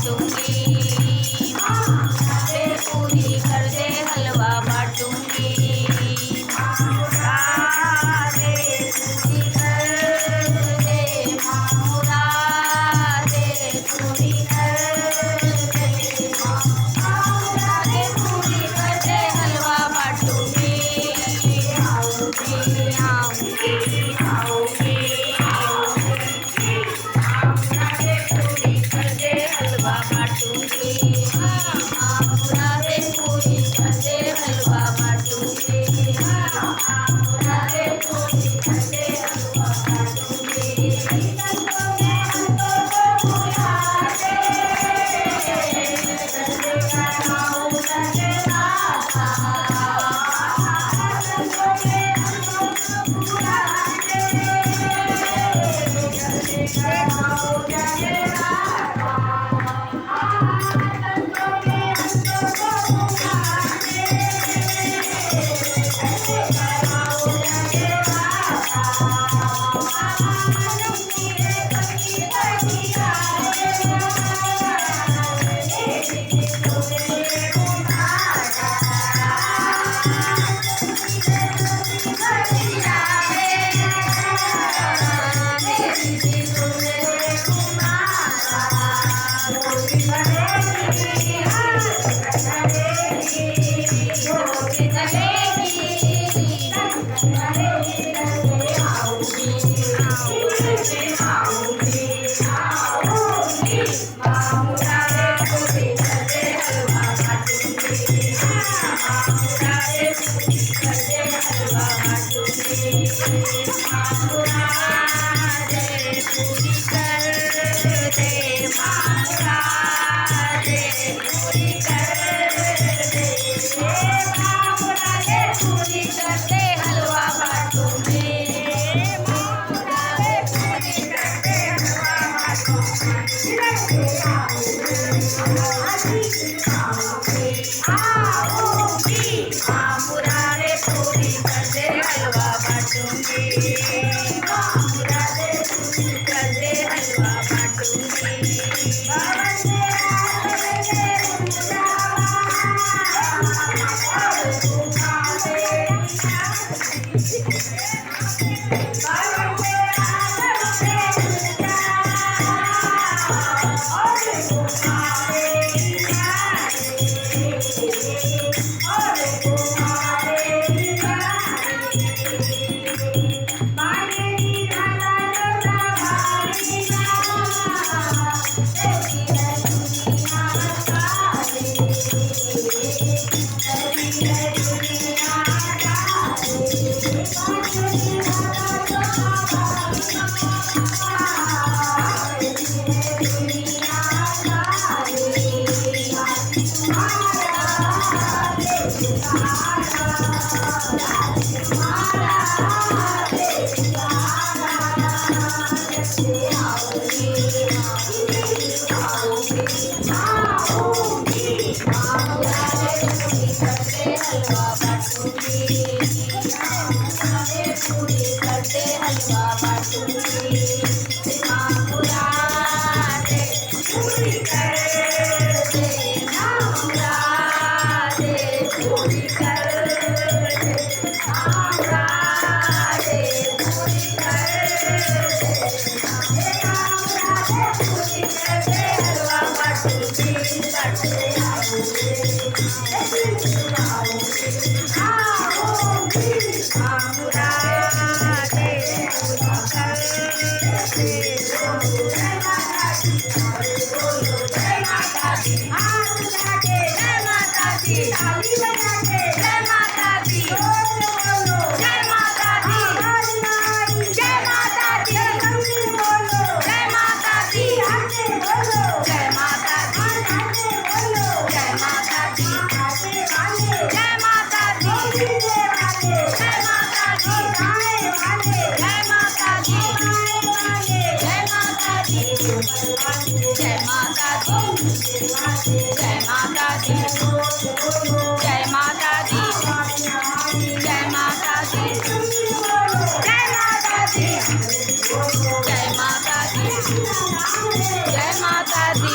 बाटूंगी। मुरादे पूरी कर दे हलवा बाटूंगी। मुरादे पूरी कर दे मुरादे पूरी कर दे मुरादे पूरी कर दे हलवा बाटूंगी। आऊंगी आऊंगी आऊंगी मुरादे पूरी कर दे हलवा बाटूंगी। मुरादे पूरी कर दे हलवा बाटूंगी। मुरादे पूरी कर दे हलवा बाटूंगी। संतों में अंतों को भुला दे करदे कराऊं करदे दाता। संतों में अंतों को भुला दे करदे कराऊं करदे दाता। संतों में अंतों को भुला दे करदे कराऊं करदे दाता। मेरे पति बनिया हलवा बाटूंगी। मुरादे पूरी कर दे हलवा बाटूंगी। मुरादे पूरी कर दे हलवा बाटूंगी। जय माता दी।